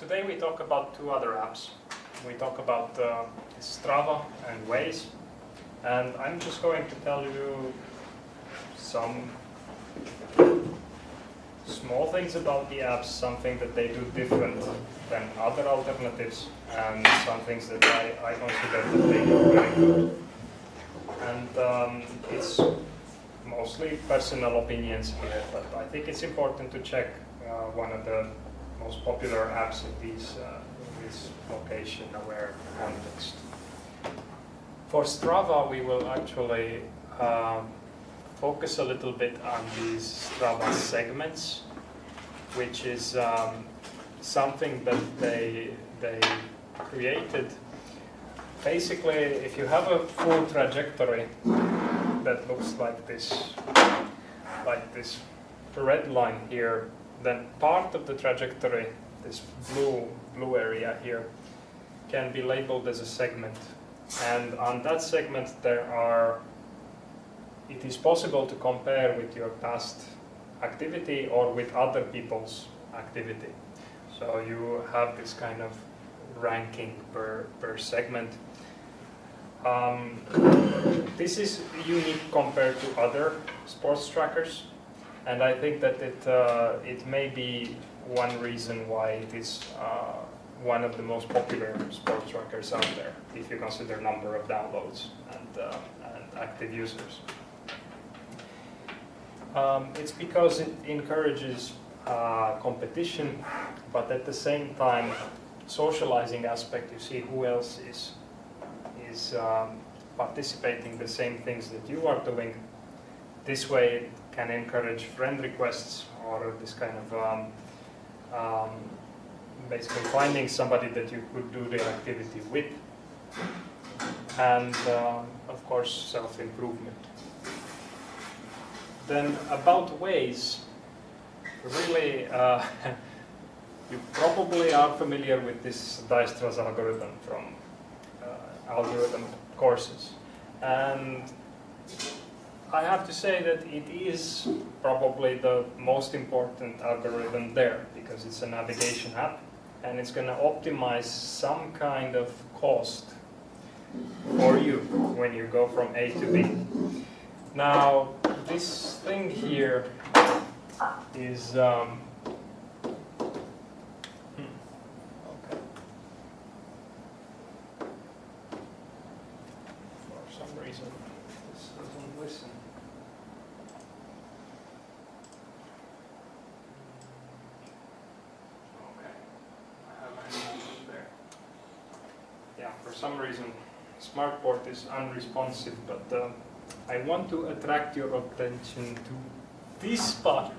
Today we talk about two other apps. We talk about Strava and Waze, and I'm just going to tell you some small things about the apps, something that they do different than other alternatives, and some things that I consider that they do very good. And it's mostly personal opinions here, but I think it's important to check one of the most popular apps in this location-aware context. For Strava, we will actually focus a little bit on these Strava segments, which is something that they created. Basically, if you have a full trajectory that looks like this red line here, then part of the trajectory, this blue area here, can be labeled as a segment. And on that segment it is possible to compare with your past activity or with other people's activity. So you have this kind of ranking per segment. This is unique compared to other sports trackers. And I think that it may be one reason why it is one of the most popular sports trackers out there, if you consider number of downloads and active users. It's because it encourages competition, but at the same time, socializing aspect. You see who else is participating the same things that you are doing. This way it can encourage friend requests or this kind of basically finding somebody that you could do the activity with, and of course self-improvement. Then about Waze, really you probably are familiar with this Dijkstra's algorithm from algorithm courses, and I have to say that it is probably the most important algorithm there, because it's a navigation app and it's going to optimize some kind of cost for you when you go from A to B. Now, this thing here is okay. For some reason this doesn't listen. For some reason, SmartPort is unresponsive, but I want to attract your attention to this spot.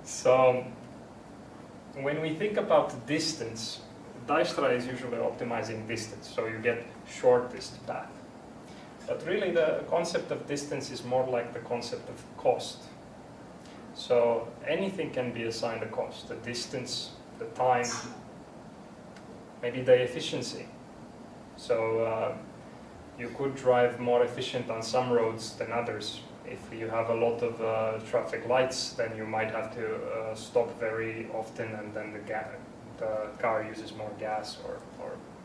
So, when we think about distance, Dijkstra is usually optimizing distance, so you get shortest path. But really the concept of distance is more like the concept of cost. So anything can be assigned a cost, the distance, the time, maybe the efficiency. So you could drive more efficient on some roads than others. If you have a lot of traffic lights, then you might have to stop very often, and then the car uses more gas or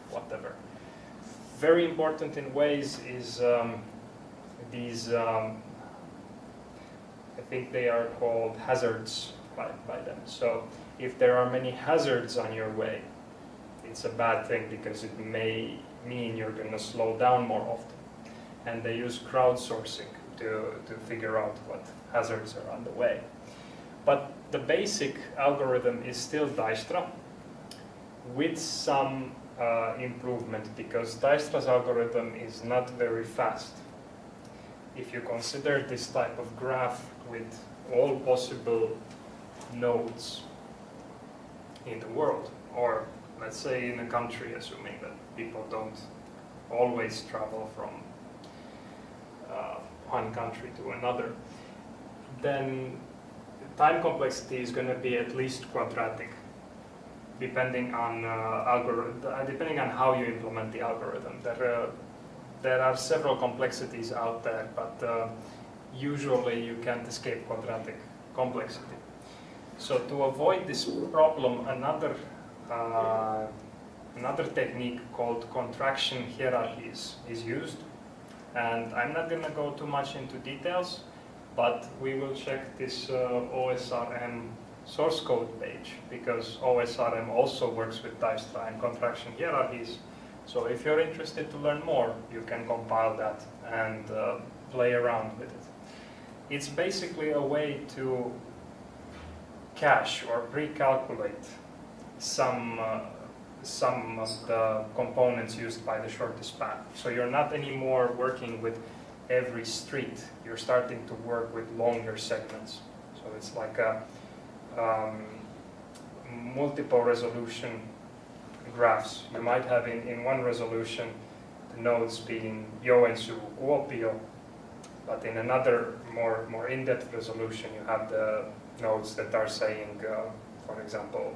whatever. Very important in Waze is these, I think they are called hazards by them. So if there are many hazards on your way, it's a bad thing, because it may mean you're going to slow down more often. And they use crowdsourcing to figure out what hazards are on the way. But the basic algorithm is still Dijkstra, with some improvement, because Dijkstra's algorithm is not very fast. If you consider this type of graph with all possible nodes in the world, or let's say in a country, assuming that people don't always travel from one country to another, then time complexity is going to be at least quadratic, depending on depending on how you implement the algorithm. There are several complexities out there, but usually you can't escape quadratic complexity. So to avoid this problem, another another technique called contraction hierarchies is used. And I'm not going to go too much into details, but we will check this OSRM source code page, because OSRM also works with Dijkstra and contraction hierarchies. So if you're interested to learn more, you can compile that and play around with it. It's basically a way to cache or pre-calculate some of the components used by the shortest path. So you're not anymore working with every street. You're starting to work with longer segments. So it's like a multiple resolution graphs. You might have in one resolution the nodes being Joensuu, Kuopio, but in another more in-depth resolution you have the nodes that are saying, for example,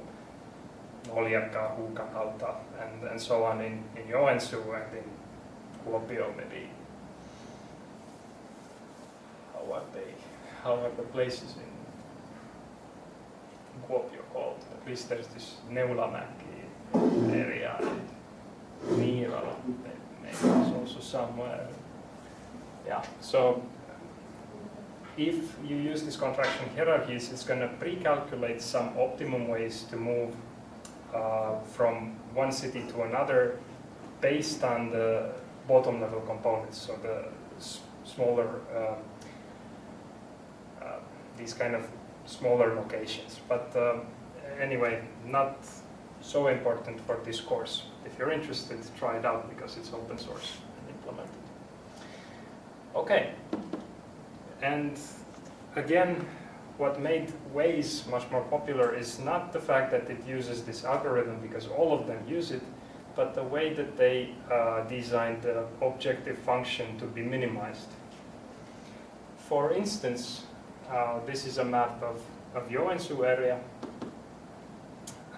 Noliakka, Huukanauta, and so on in Joensuu, and in Kuopio maybe. How are the places in Kuopio called? At least there's this Neulamäki area, and Niirala maybe is also somewhere. Yeah, so if you use these contraction hierarchies, it's going to pre-calculate some optimum ways to move from one city to another based on the bottom level components, so the smaller, these kind of smaller locations. But anyway, not so important for this course. If you're interested, try it out because it's open source and implemented. Okay, and again, what made Waze much more popular is not the fact that it uses this algorithm, because all of them use it, but the way that they designed the objective function to be minimized. For instance, this is a map of Joensuu area,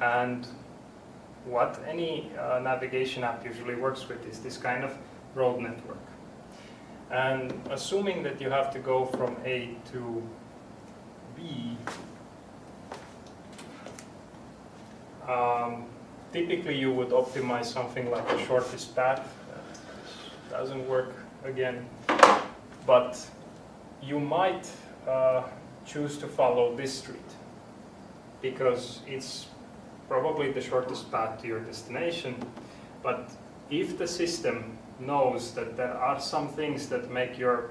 and what any navigation app usually works with is this kind of road network. And assuming that you have to go from A to B, typically you would optimize something like the shortest path. That doesn't work again, but you might choose to follow this street because it's probably the shortest path to your destination. But if the system knows that there are some things that make your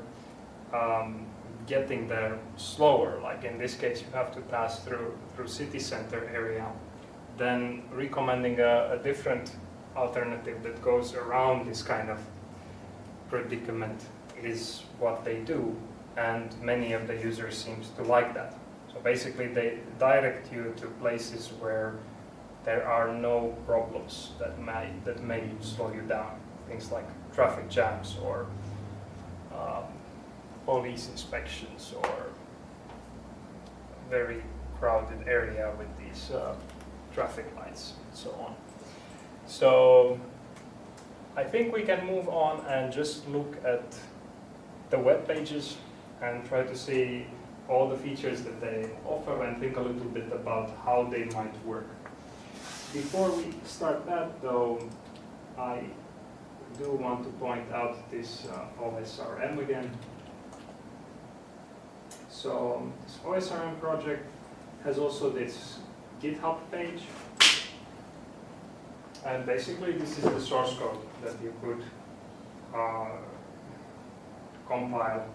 getting there slower, like in this case you have to pass through city center area, then recommending a different alternative that goes around this kind of predicament is what they do, and many of the users seems to like that. So basically they direct you to places where there are no problems that may slow you down. Things like traffic jams or police inspections or very crowded area with these traffic lights and so on. So I think we can move on and just look at the web pages and try to see all the features that they offer and think a little bit about how they might work. Before we start that though, I do want to point out this OSRM again. So this OSRM project has also this GitHub page, and basically this is the source code that you could compile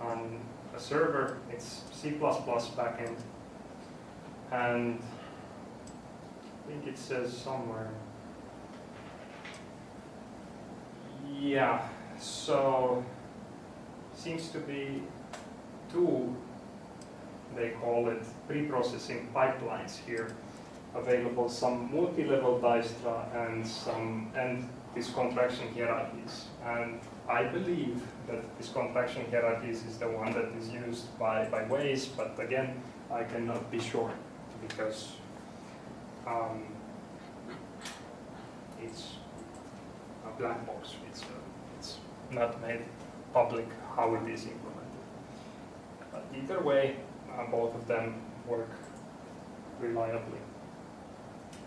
on a server. It's C++ backend, and I think it says somewhere. Yeah, so seems to be two, they call it pre-processing pipelines here, available, some multi-level Dijkstra and these contraction hierarchies. And I believe that this contraction hierarchies is the one that is used by Waze, but again, I cannot be sure because it's a black box. It's not made public how it is implemented. But either way, both of them work reliably.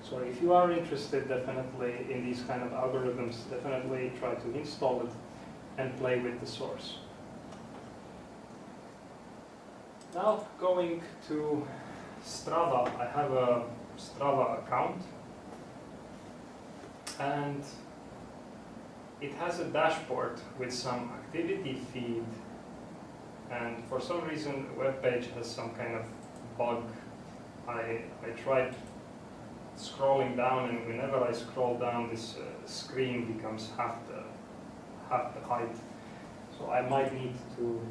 So if you are interested definitely in these kind of algorithms, definitely try to install it and play with the source. Now going to Strava, I have a Strava account and it has a dashboard with some activity feed, and for some reason the web page has some kind of bug. I tried scrolling down, and whenever I scroll down, this screen becomes half the height. So I might need to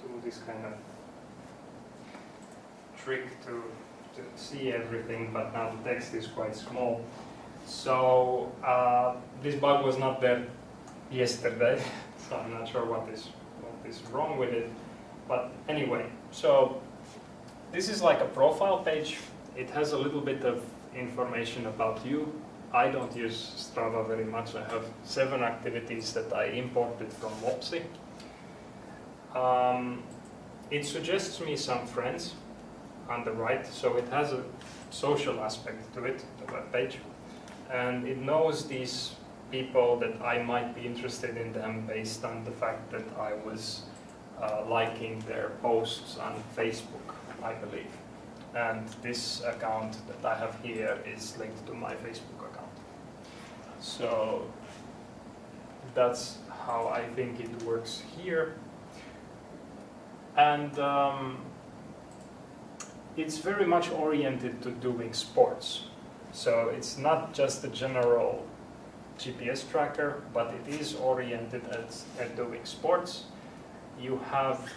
do this kind of trick to see everything, but now the text is quite small. So this bug was not there yesterday, so I'm not sure what is wrong with it. But anyway, so this is like a profile page. It has a little bit of information about you. I don't use Strava very much. I have 7 activities that I imported from Mopsy. It suggests me some friends on the right, so it has a social aspect to it, the web page. And it knows these people that I might be interested in them based on the fact that I was liking their posts on Facebook, I believe. And this account that I have here is linked to my Facebook account. So that's how I think it works here. And it's very much oriented to doing sports. So it's not just a general GPS tracker, but it is oriented at doing sports. You have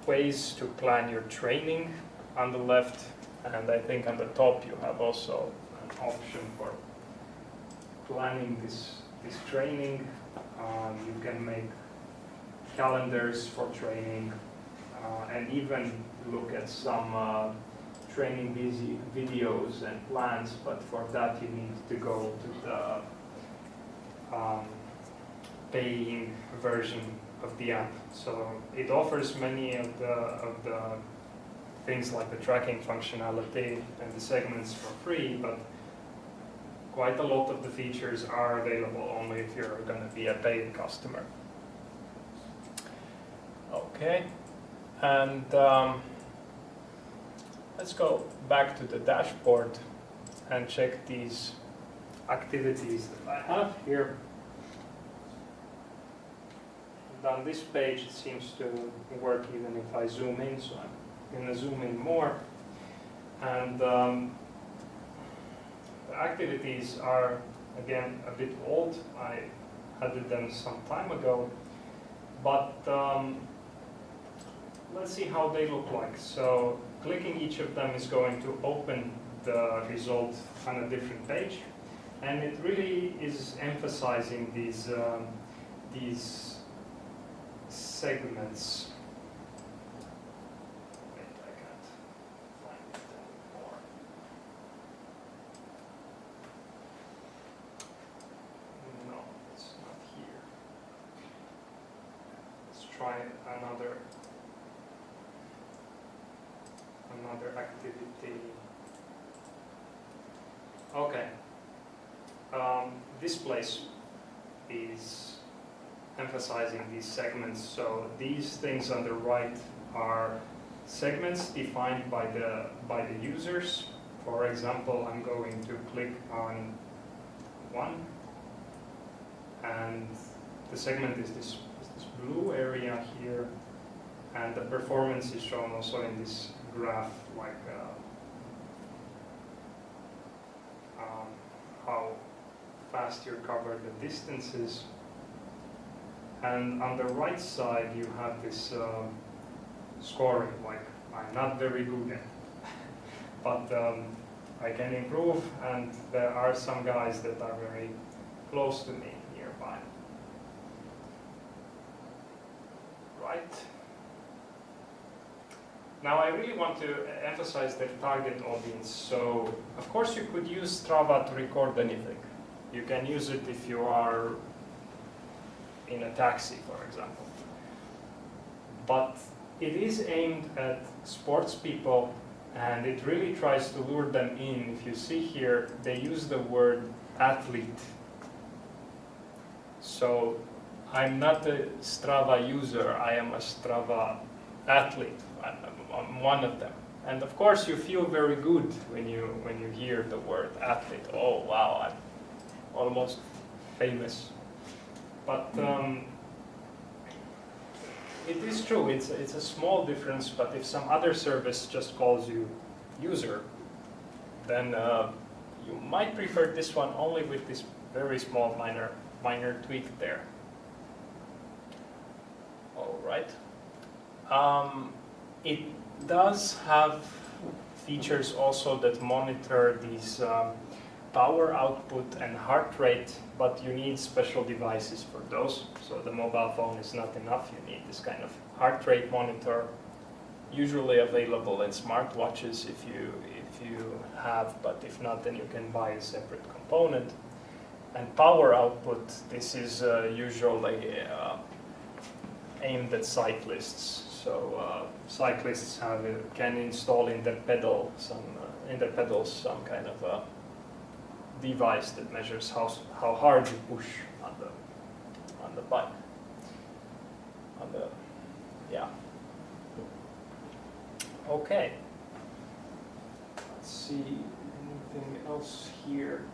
ways to plan your training on the left, and I think on the top you have also an option for planning this training. You can make calendars for training and even look at some training videos and plans, but for that you need to go to the paying version of the app. So it offers many of the things like the tracking functionality and the segments for free, but quite a lot of the features are available only if you're going to be a paid customer. Okay, and let's go back to the dashboard and check these activities that I have here. And on this page it seems to work even if I zoom in, so I'm going to zoom in more. And the activities are again a bit old. I added them some time ago, but let's see how they look like. So clicking each of them is going to open the result on a different page, and it really is emphasizing these segments. Wait, I can't find it anymore. No, it's not here. Let's try another activity. Okay. This place is emphasizing these segments. So these things on the right are segments defined by the users. For example, I'm going to click on one, and the segment is this blue area here, and the performance is shown also in this graph, like how fast you cover the distances. And on the right side you have this scoring, like I'm not very good at, but I can improve, and there are some guys that are very close to me nearby. Right. Now I really want to emphasize the target audience. So of course you could use Strava to record anything. You can use it if you are in a taxi, for example. But it is aimed at sports people And it really tries to lure them in. If you see here, they use the word athlete. So I'm not a Strava user, I am a Strava athlete. I'm one of them. And of course you feel very good when you hear the word athlete. Oh wow, I'm almost famous. But it is true, it's a small difference, but if some other service just calls you user, then you might prefer this one only with this very small minor tweak there. All right. It does have features also that monitor these power output and heart rate, but you need special devices for those. So the mobile phone is not enough. You need this kind of heart rate monitor, usually available in smartwatches if you have, but if not, then you can buy a separate component. And power output, this is usually aimed at cyclists. So cyclists can install in their pedals some kind of a device that measures how hard you push on the bike. Okay. Let's see anything else here.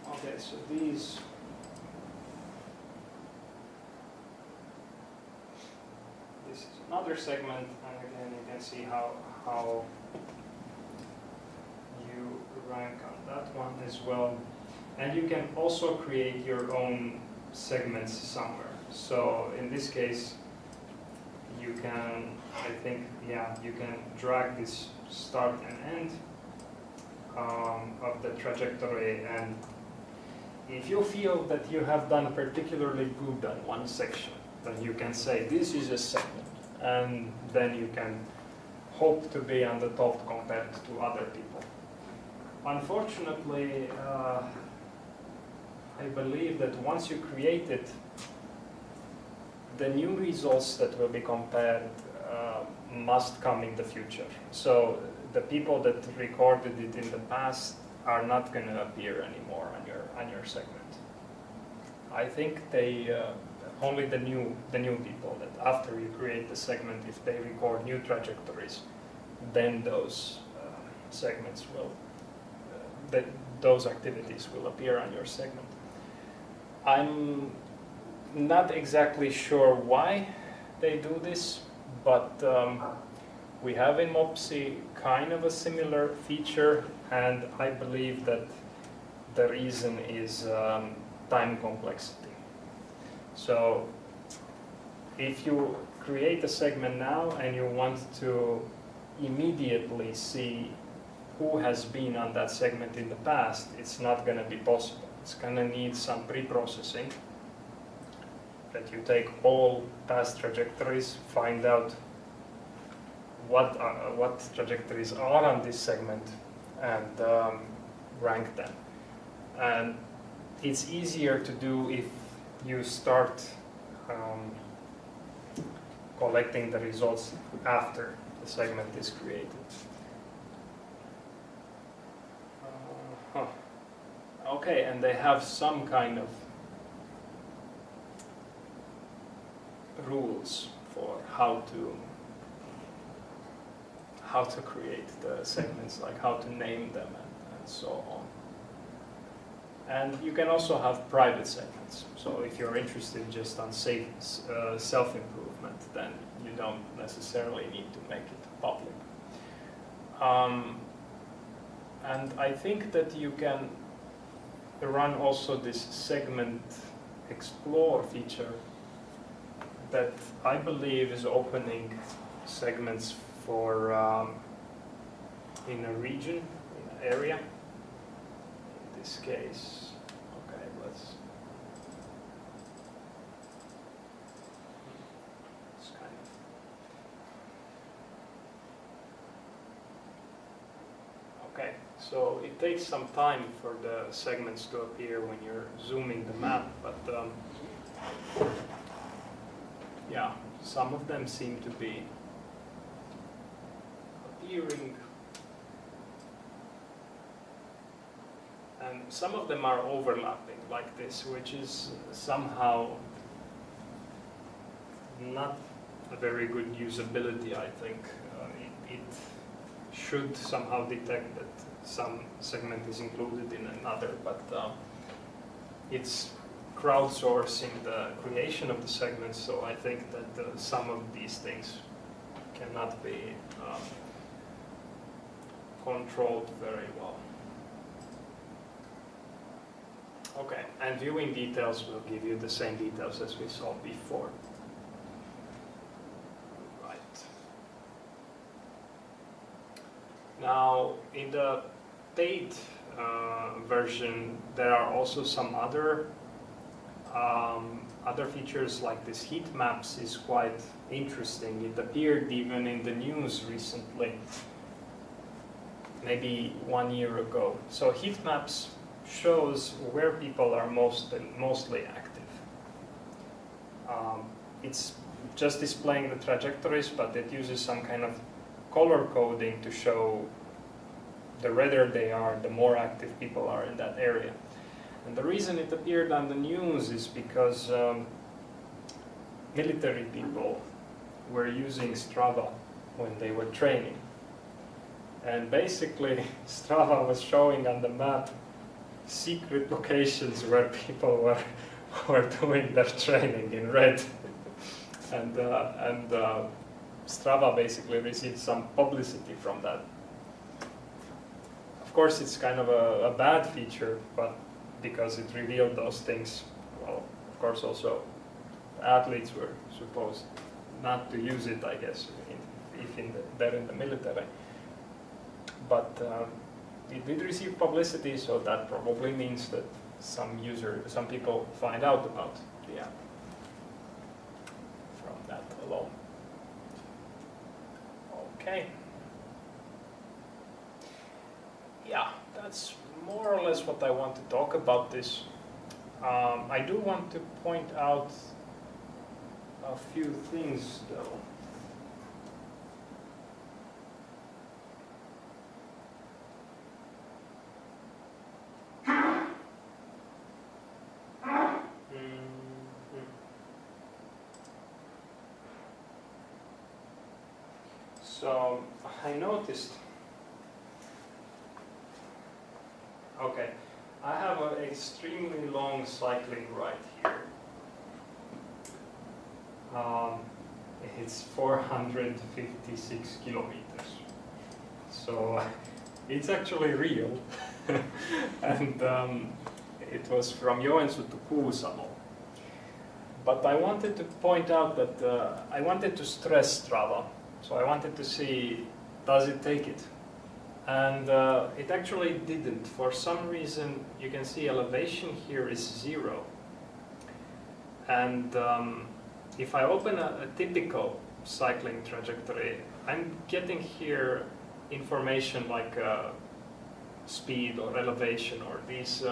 Okay, so this is another segment, and again you can see how you rank on that one as well. And you can also create your own segments somewhere. So in this case, you can, you can drag this start and end of the trajectory, and if you feel that you have done particularly good on one section, then you can say this is a segment, and then you can hope to be on the top compared to other people. Unfortunately, I believe that once you create it, the new results that will be compared must come in the future. So the people that recorded it in the past are not going to appear anymore on your segment. I think they only the new people that after you create the segment, if they record new trajectories, then those segments will those activities will appear on your segment. I'm not exactly sure why they do this, but we have in Mopsy kind of a similar feature, and I believe that the reason is time complexity. So if you create a segment now and you want to immediately see who has been on that segment in the past, it's not going to be possible. It's going to need some pre-processing, that you take all past trajectories, find out what trajectories are on this segment, and rank them. And it's easier to do if you start collecting the results after the segment is created. Okay, and they have some kind of rules for how to create the segments, like how to name them and so on. And you can also have private segments. So if you're interested just on self-improvement, then you don't necessarily need to make it public. And I think that you can run also this segment explore feature that I believe is opening segments for in a region, in an area. In this case, okay, let's kind of. Okay, so it takes some time for the segments to appear when you're zooming the map, but yeah, some of them seem to be appearing, and some of them are overlapping like this, which is somehow not a very good usability, I think. It should somehow detect that some segment is included in another, but it's crowdsourcing the creation of the segments, so I think that some of these things cannot be controlled very well. Okay, and viewing details will give you the same details as we saw before. Right. Now, in the paid version, there are also some other features, like this heat maps is quite interesting. It appeared even in the news recently, maybe 1 year ago. So heat maps shows where people are mostly active. It's just displaying the trajectories, but it uses some kind of color coding to show the redder they are, the more active people are in that area. And the reason it appeared on the news is because military people were using Strava when they were training. And basically, Strava was showing on the map secret locations where people were doing their training in red. and Strava basically received some publicity from that. Of course, it's kind of a bad feature, but because it revealed those things, well, of course also athletes were supposed not to use it, I guess, if they're in the military. But it did receive publicity, so that probably means that some people find out about the app from that alone. Okay. Yeah, that's more or less what I want to talk about this. I do want to point out a few things though. So I noticed, okay, I have an extremely long cycling ride here. It's 456 kilometers. So it's actually real. And it was from Joensuu to Kuusamo. But I wanted to point out that I wanted to stress Strava. So I wanted to see, does it take it? And it actually didn't. For some reason, you can see elevation here is 0. And if I open a typical cycling trajectory, I'm getting here information like speed or elevation or these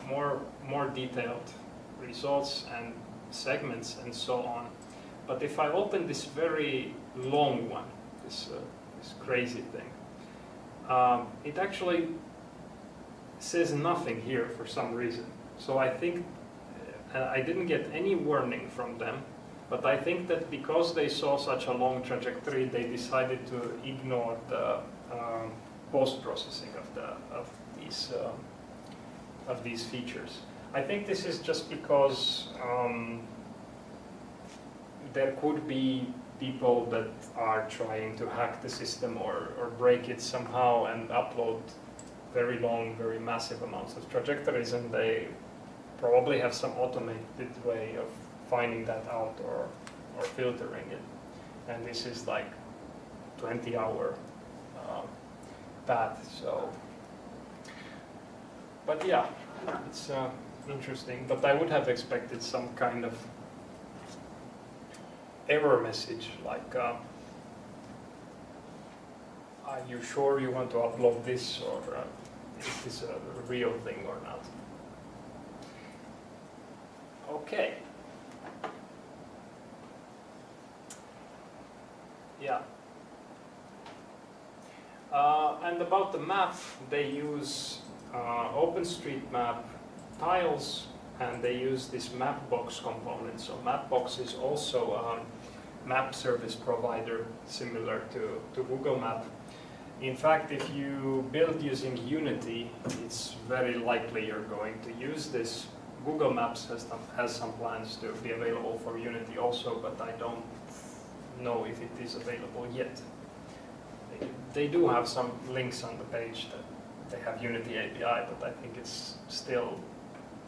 more detailed results and segments and so on. But if I open this very long one, this crazy thing, it actually says nothing here for some reason. So I think I didn't get any warning from them, but I think that because they saw such a long trajectory, they decided to ignore the post-processing of these features. I think this is just because there could be people that are trying to hack the system or break it somehow and upload very long, very massive amounts of trajectories, and they probably have some automated way of finding that out or filtering it. And this is like 20-hour path, so. But yeah, it's interesting. But I would have expected some kind of error message like, are you sure you want to upload this, or is this a real thing or not? Okay. Yeah. And about the map, they use OpenStreetMap tiles, and they use this Mapbox component. So Mapbox is also a map service provider similar to Google Map. In fact, if you build using Unity, it's very likely you're going to use this. Google Maps has some plans to be available for Unity also, but I don't know if it is available yet. They do have some links on the page that they have Unity API, but I think it's still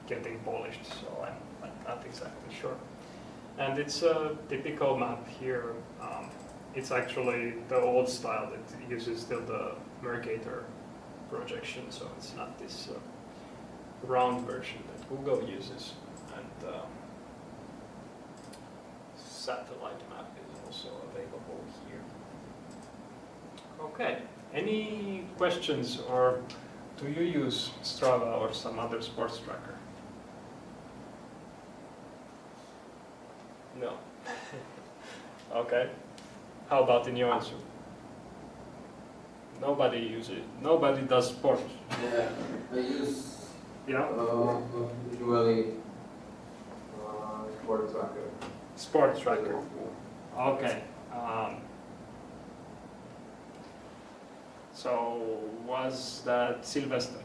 getting polished, so I'm not exactly sure. And it's a typical map here. It's actually the old style that uses still the Mercator projection, so it's not this round version that Google uses. And satellite map is also available here. Okay, any questions, or do you use Strava or some other sports tracker? No. Okay. How about in your answer? Nobody uses it. Nobody does sport. Yeah, I use Yeah. usually sport tracker. Sport tracker. Okay. So was that Sylvester?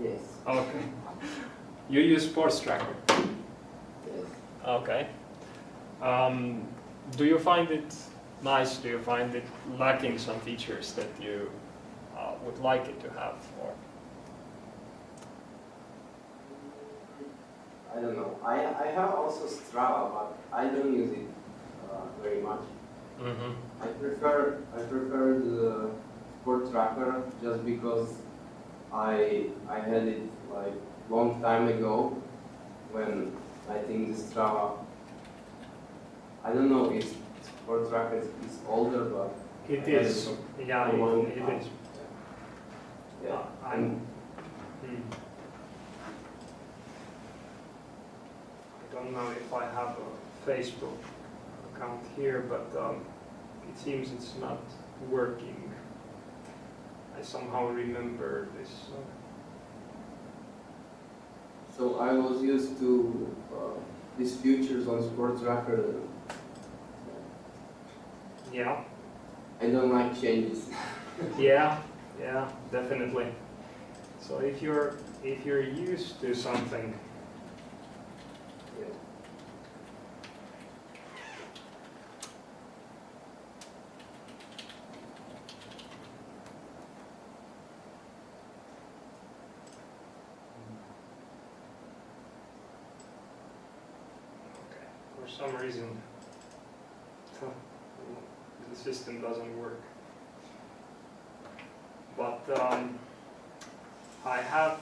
Yes. Okay. You use sports tracker. Yes. Okay. Do you find it nice? Do you find it lacking some features that you would like it to have? Or I don't know. I have also Strava, but I don't use it very much. mm-hmm. I prefer the sport tracker just because I had it like long time ago when I think the Strava. I don't know if sport tracker is older, but It I had is. for Yeah, a long it time. is. Yeah. I'm. I don't know if I have a Facebook account here, but it seems it's not working. I somehow remember this. So I was used to these features on Sport Tracker. Yeah. I don't like changes. Yeah, definitely. So if you're used to something, okay, for some reason the system doesn't work. But I have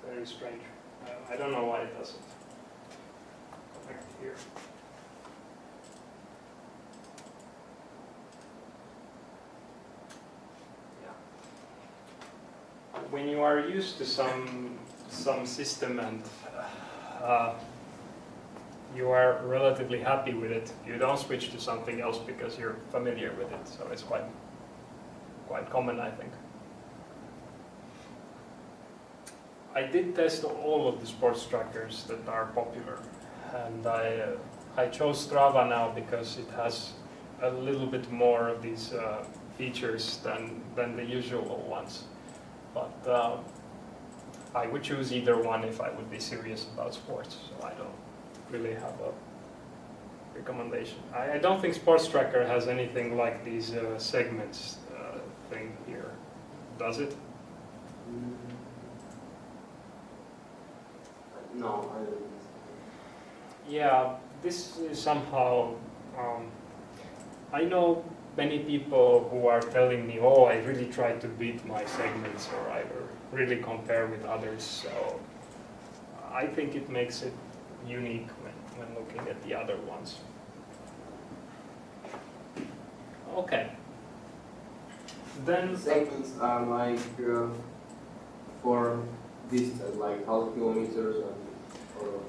very strange. I don't know why it doesn't connect here. Yeah. When you are used to some system and you are relatively happy with it, you don't switch to something else because you're familiar with it. So it's quite common, I think. I did test all of the sports trackers that are popular, and I chose Strava now because it has a little bit more of these features than the usual ones. But I would choose either one if I would be serious about sports. So I don't really have a recommendation. I don't think Sports Tracker has anything like these segments thing here, does it? No, I don't. Yeah, this is somehow. I know many people who are telling me, "Oh, I really try to beat my segments, or I really compare with others." So I think it makes it unique when looking at the other ones. Okay. Then Segments are like for distance, like half kilometers or.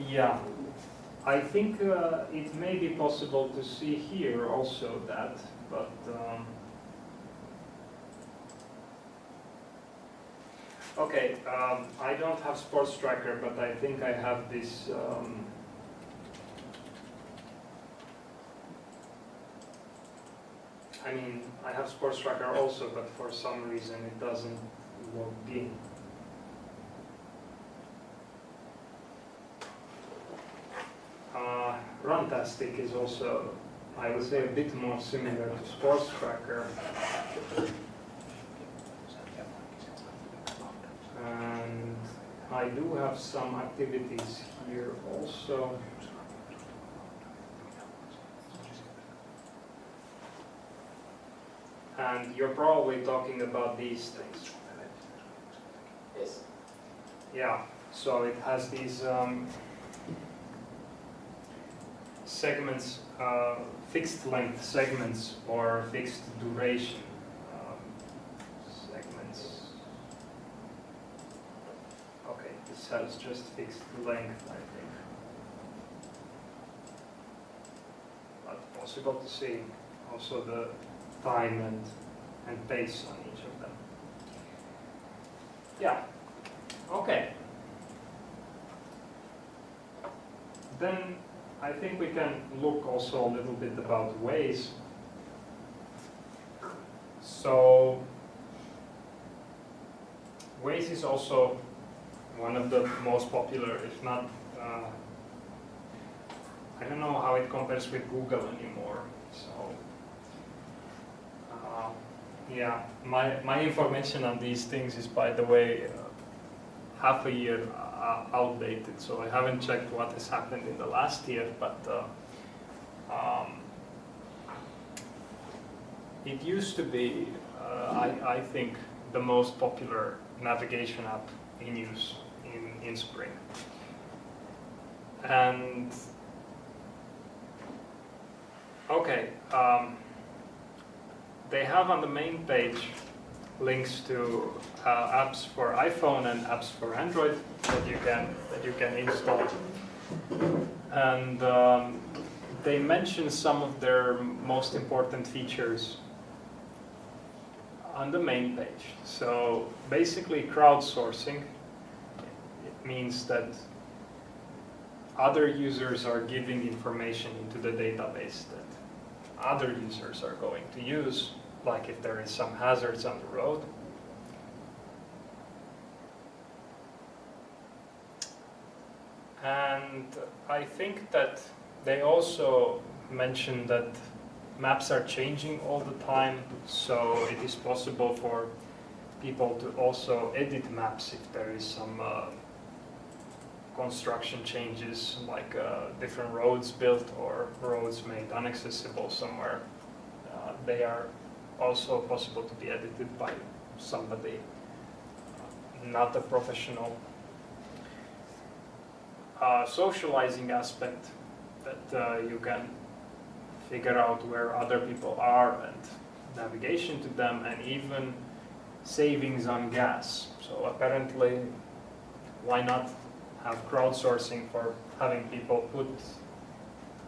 yeah, I think it may be possible to see here also that, but okay, I don't have sports tracker, but I think I have this I mean, I have sports tracker also, but for some reason it doesn't log in. Runtastic is also, I would say, a bit more similar to sports tracker. And I do have some activities here also. And you're probably talking about these things. Yes. Yeah, so it has these segments, fixed length segments or fixed duration segments. Okay, this has just fixed length, I think. But possible to see also the time and pace on each of them. Yeah, okay. Then I think we can look also a little bit about Waze. So Waze is also one of the most popular, if not, I don't know how it compares with Google anymore. So yeah, my information on these things is, by the way, half a year outdated, so I haven't checked what has happened in the last year, but it used to be, I think, the most popular navigation app in use in spring. And okay, they have on the main page links to apps for iPhone and apps for Android that you can install. And they mention some of their most important features on the main page. So basically, crowdsourcing, it means that other users are giving information into the database that other users are going to use, like if there is some hazards on the road. And I think that they also mentioned that maps are changing all the time, so it is possible for people to also edit maps if there is some construction changes, like different roads built or roads made inaccessible somewhere. They are also possible to be edited by somebody, not a professional. Socializing aspect, that you can figure out where other people are and navigation to them, and even savings on gas. So apparently, why not have crowdsourcing for having people put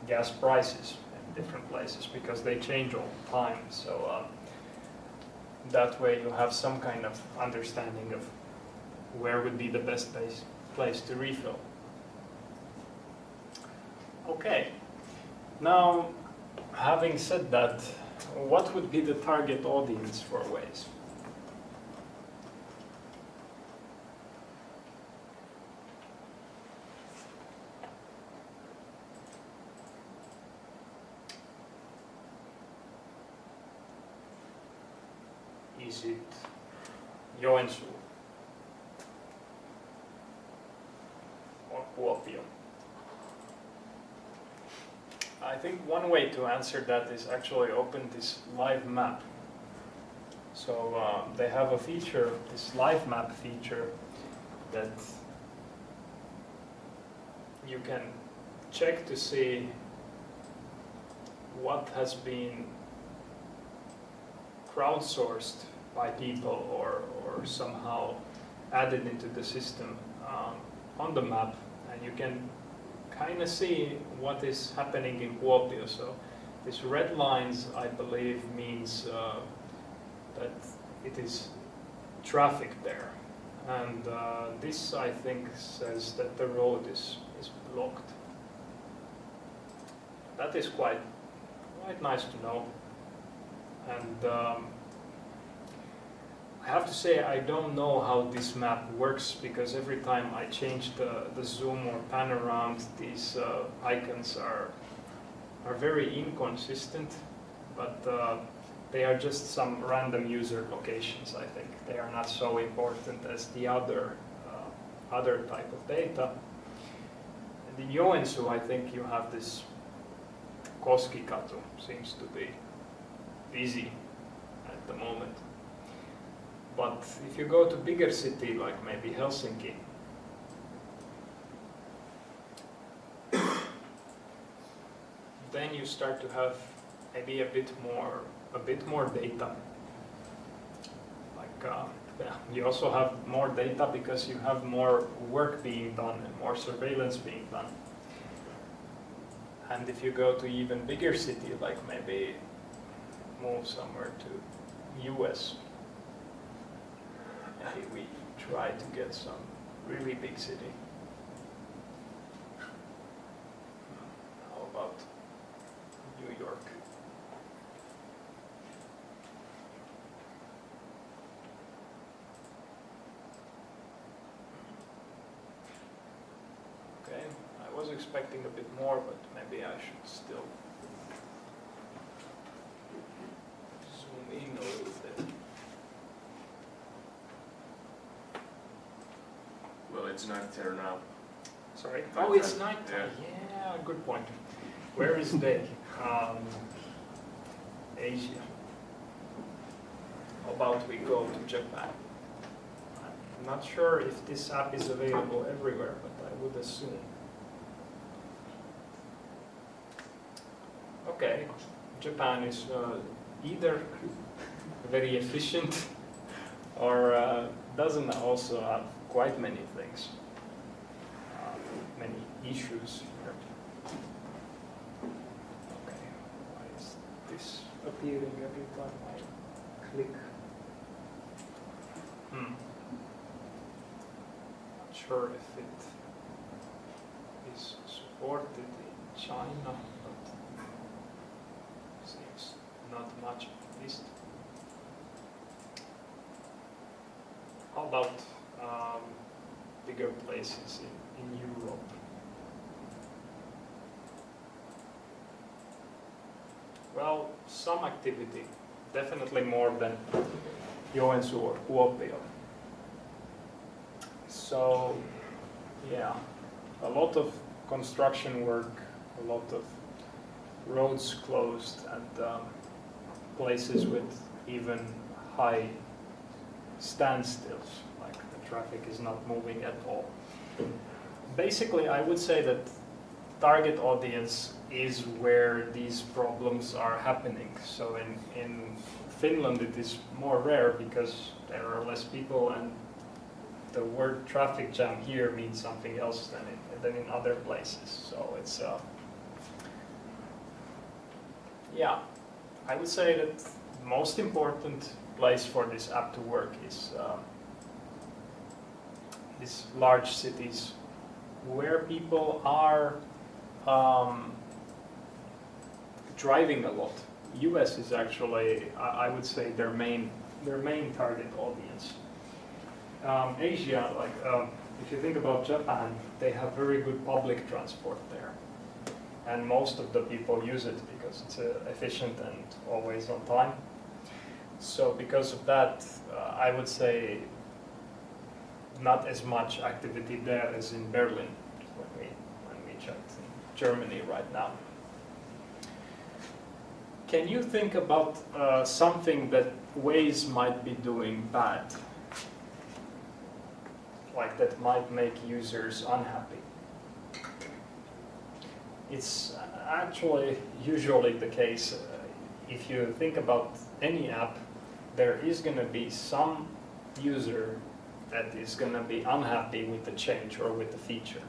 gas prices in different places, because they change all the time. So that way you have some kind of understanding of where would be the best place to refill. Okay, now having said that, what would be the target audience for Waze? Is it Joensuu or Kuopio? I think one way to answer that is actually open this live map. So they have a feature, this live map feature, that you can check to see what has been crowdsourced by people or somehow added into the system on the map, and you can kind of see what is happening in Kuopio. So this red lines, I believe, means that it is traffic there. And this, I think, says that the road is blocked. That is quite nice to know. And I have to say, I don't know how this map works, because every time I change the zoom or pan around, these icons are very inconsistent, but they are just some random user locations, I think. They are not so important as the other type of data. And in Joensuu, I think you have this Koskikatu, seems to be busy at the moment. But if you go to bigger city, like maybe Helsinki, then you start to have maybe a bit more data. Like yeah, you also have more data because you have more work being done and more surveillance being done. And if you go to even bigger city, like maybe move somewhere to US, maybe we try to get some really big city. How about New York? Okay, I was expecting a bit more, but maybe I should still zoom in a little bit. Well, it's night there now. Sorry? Oh, it's nighttime. Yeah, good point. Where is day? Asia. How about we go to Japan? I'm not sure if this app is available everywhere, but I would assume. Okay, Japan is either very efficient or doesn't also have quite many things, many issues here. Okay, why is this appearing every time I click? Not sure if it is supported in China, but seems not much at least. How about bigger places in Europe? Well, some activity, definitely more than Joensuu or Kuopio. So, yeah, a lot of construction work, a lot of roads closed, and places with even high standstills, like the traffic is not moving at all. Basically, I would say that target audience is where these problems are happening. So in Finland it is more rare because there are less people, and the word traffic jam here means something else than in other places. So it's yeah, I would say that the most important place for this app to work is large cities where people are driving a lot. US is actually, I would say, their main target audience. Asia, like if you think about Japan, they have very good public transport there, and most of the people use it because it's efficient and always on time. So because of that, I would say not as much activity there as in Berlin when we checked in Germany right now. Can you think about something that Waze might be doing bad? Like that might make users unhappy? It's actually usually the case. If you think about any app, there is going to be some user that is going to be unhappy with the change or with the feature.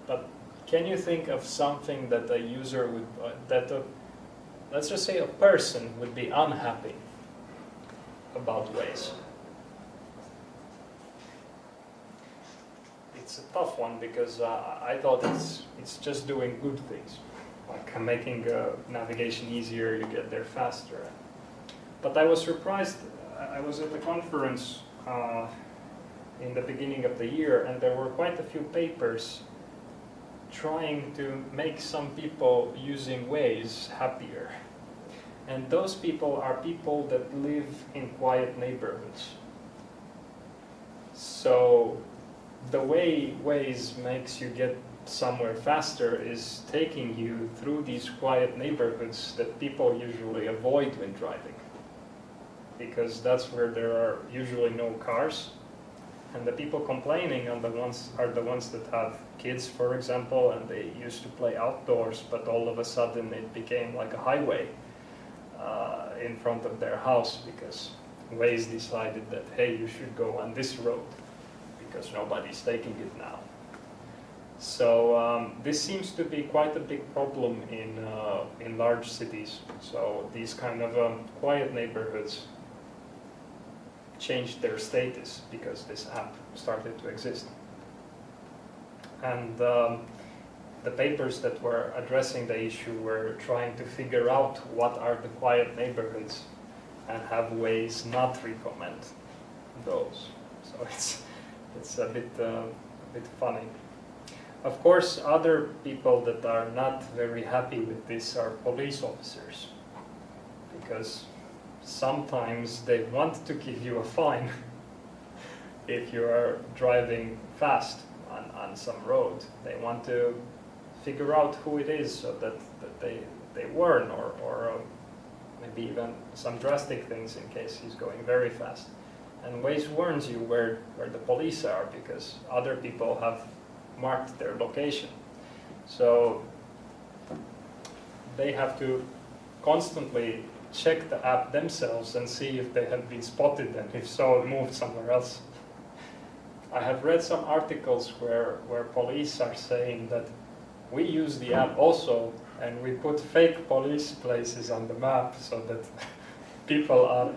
But can you think of something that a user would, let's just say a person would be unhappy about Waze? It's a tough one because I thought it's just doing good things, like making navigation easier, you get there faster. But I was surprised. I was at a conference in the beginning of the year, and there were quite a few papers trying to make some people using Waze happier. And those people are people that live in quiet neighborhoods. So the way Waze makes you get somewhere faster is taking you through these quiet neighborhoods that people usually avoid when driving, because that's where there are usually no cars. And the people complaining are the ones that have kids, for example, and they used to play outdoors, but all of a sudden it became like a highway in front of their house because Waze decided that, hey, you should go on this road because nobody's taking it now. So this seems to be quite a big problem in large cities. So these kind of quiet neighborhoods changed their status because this app started to exist. And the papers that were addressing the issue were trying to figure out what are the quiet neighborhoods and have Waze not recommend those. So it's a bit funny. Of course, other people that are not very happy with this are police officers, because sometimes they want to give you a fine if you are driving fast on some road. They want to figure out who it is so that they warn or maybe even some drastic things in case he's going very fast. And Waze warns you where the police are because other people have marked their location. So they have to constantly check the app themselves and see if they have been spotted, and if so, moved somewhere else. I have read some articles where police are saying that we use the app also and we put fake police places on the map so that people are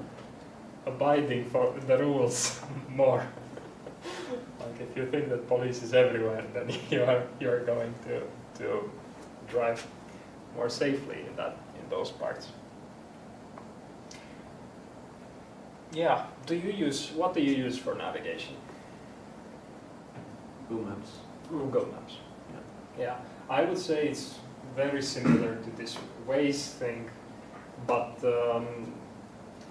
abiding for the rules more. Like if you think that police is everywhere, then you're going to drive more safely in those parts. Yeah. What do you use for navigation? Google Maps. Google Maps. Yeah. I would say it's very similar to this Waze thing, but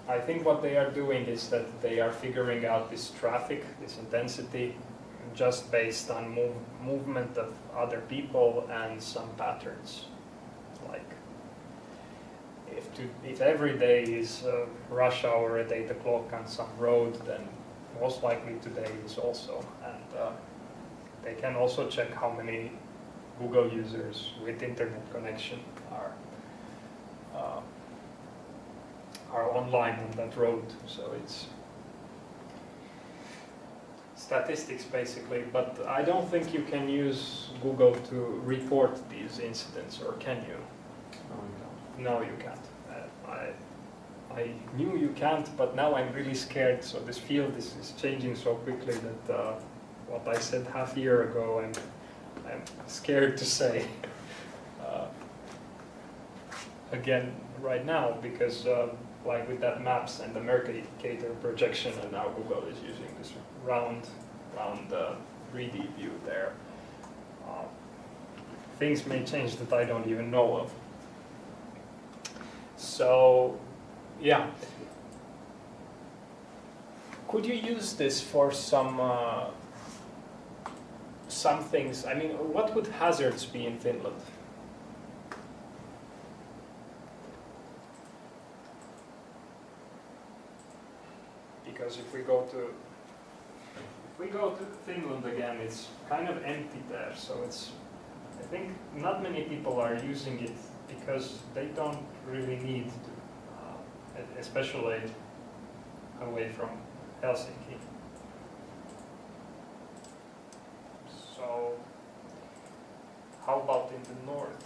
I think what they are doing is that they are figuring out this traffic, this intensity, just based on movement of other people and some patterns. Like if every day is rush hour at 8 o'clock on some road, then most likely today is also. And they can also check how many Google users with internet connection are online on that road. So it's statistics basically, but I don't think you can use Google to report these incidents, or can you? No, you can't. I knew you can't, but now I'm really scared. So this field is changing so quickly that what I said half a year ago, I'm scared to say again right now, because like with that maps and the Mercator projection, and now Google is using this round 3D view there. Things may change that I don't even know of. So, yeah. Could you use this for some things? I mean, what would hazards be in Finland? Because if we go to Finland again, it's kind of empty there. So I think not many people are using it because they don't really need to, especially away from Helsinki. So How about in the north?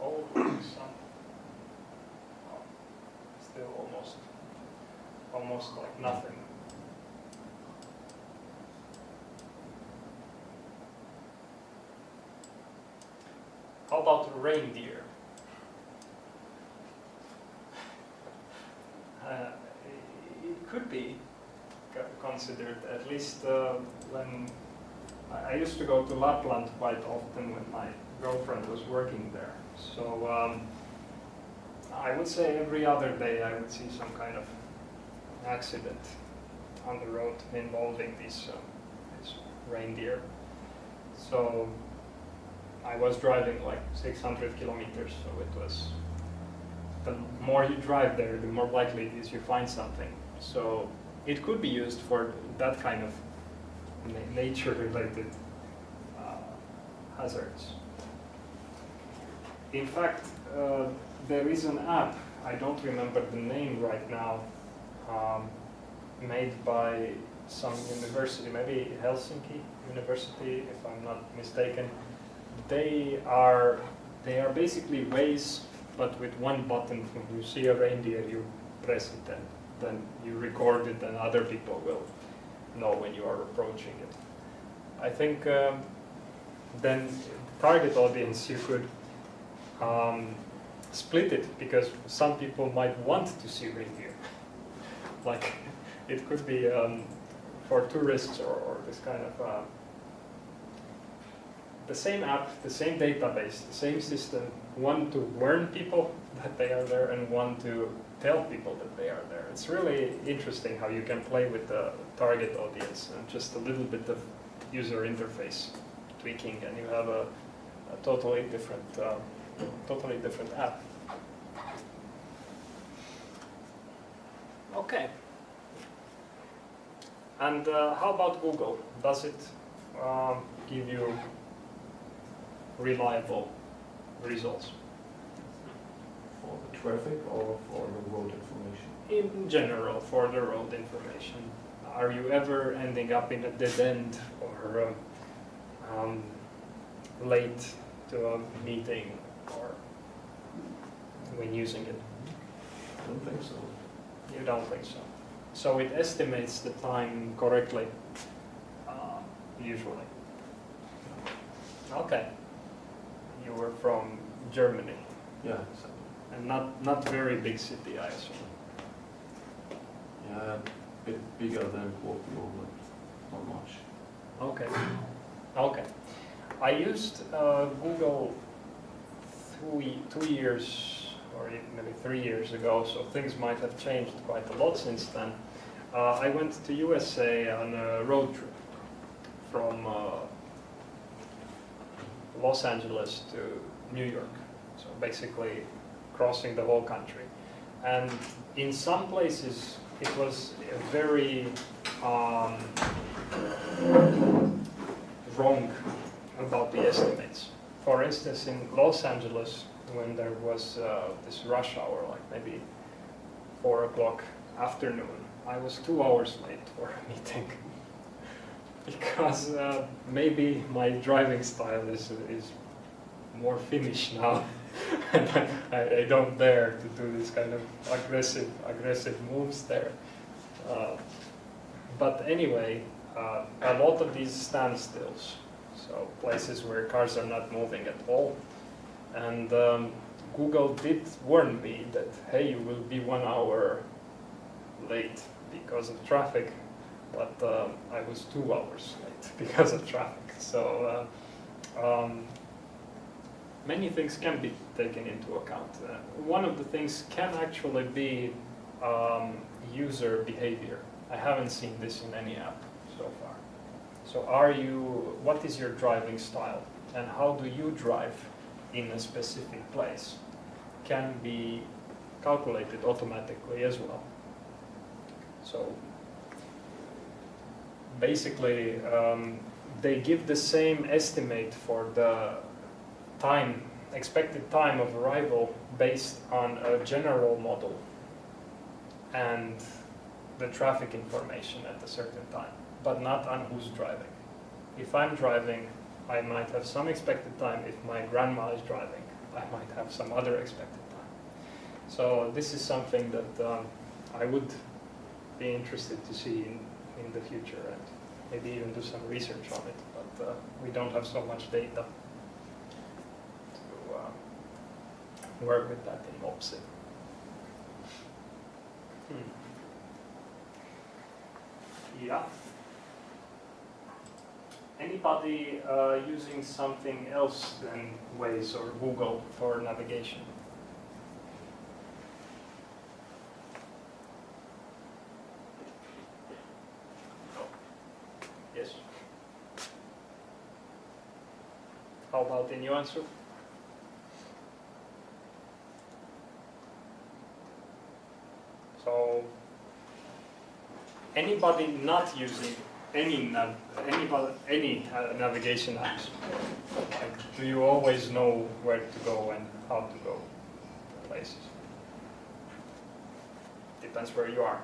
Oh, sun. Oh, still almost like nothing. How about a reindeer? It could be considered, at least when I used to go to Lapland quite often when my girlfriend was working there. So I would say every other day I would see some kind of accident on the road involving these reindeer. So I was driving like 600 kilometers, so it was, the more you drive there, the more likely it is you find something. So it could be used for that kind of nature-related hazards. In fact, there is an app, I don't remember the name right now, made by some university, maybe Helsinki University, if I'm not mistaken. They are basically Waze, but with one button. When you see a reindeer, you press it, and then you record it, and other people will know when you are approaching it. I think then target audience, you could split it, because some people might want to see reindeer. Like it could be for tourists or this kind of the same app, the same database, the same system, one to warn people that they are there and one to tell people that they are there. It's really interesting how you can play with the target audience and just a little bit of user interface tweaking, and you have a totally different app. Okay. And how about Google? Does it give you reliable results? For the traffic or for the road information? In general, for the road information. Are you ever ending up in a dead end or late to a meeting or when using it? I don't think so. You don't think so? So it estimates the time correctly, usually. Okay. You were from Germany, Yeah, exactly. and not very big city, I assume. Yeah, a bit bigger than Kuopio, but not much. Okay. Okay. I used Google 2 years or maybe 3 years ago, so things might have changed quite a lot since then. I went to USA on a road trip from Los Angeles to New York, so basically crossing the whole country. And in some places it was very wrong about the estimates. For instance, in Los Angeles, when there was this rush hour, like maybe 4 o'clock afternoon, I was 2 hours late for a meeting. Because maybe my driving style is more Finnish now, and I don't dare to do this kind of aggressive moves there. But anyway, a lot of these standstills, so places where cars are not moving at all, and Google did warn me that, hey, you will be 1 hour late because of traffic. But I was 2 hours late because of traffic. So many things can be taken into account. One of the things can actually be user behavior. I haven't seen this in any app so far. So what is your driving style, and how do you drive in a specific place can be calculated automatically as well. So basically, they give the same estimate for the expected time of arrival based on a general model and the traffic information at a certain time, but not on who's driving. if I'm driving, I might have some expected time. If my grandma is driving, I might have some other expected time. So this is something that I would be interested to see in the future, and maybe even do some research on it, but we don't have so much data to work with that in MOPSI. Yeah. Anybody using something else than Waze or Google for navigation? No. Yes. How about in your answer? So, anybody not using any navigation apps, like, do you always know where to go and how to go to places? Depends where you are.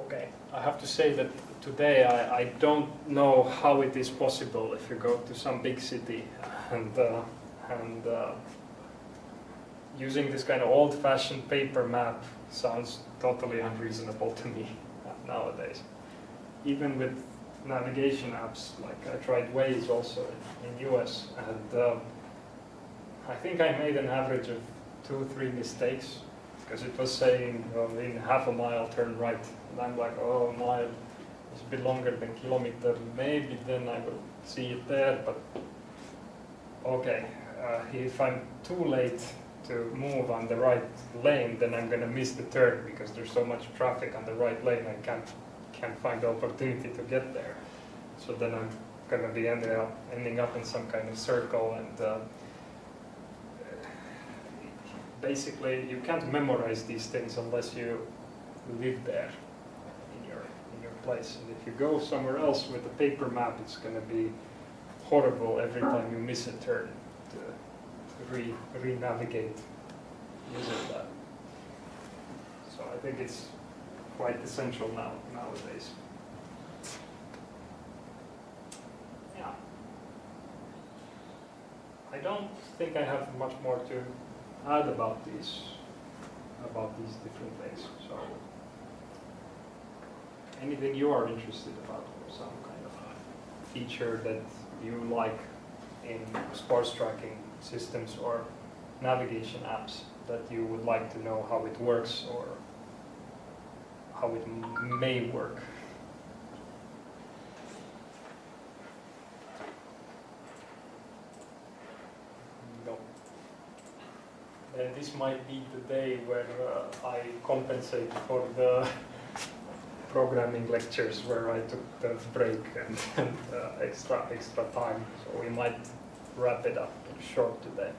Okay, I have to say that today I don't know how it is possible if you go to some big city and using this kind of old-fashioned paper map sounds totally unreasonable to me nowadays. Even with navigation apps, like I tried Waze also in US, and I think I made an average of 2-3 mistakes, because it was saying in half a mile turn right, and I'm like, oh, a mile is a bit longer than kilometer, maybe then I will see it there, but okay, if I'm too late to move on the right lane, then I'm going to miss the turn because there's so much traffic on the right lane, I can't find the opportunity to get there. So then I'm going to be ending up in some kind of circle, and basically you can't memorize these things unless you live there in your place. And if you go somewhere else with a paper map, it's going to be horrible every time you miss a turn to re-navigate using that. So I think it's quite essential nowadays. Yeah. I don't think I have much more to add about these different things. So anything you are interested about, or some kind of feature that you like in sports tracking systems or navigation apps that you would like to know how it works or how it may work. No. This might be the day where I compensate for the programming lectures where I took the break and extra time, so we might wrap it up short today.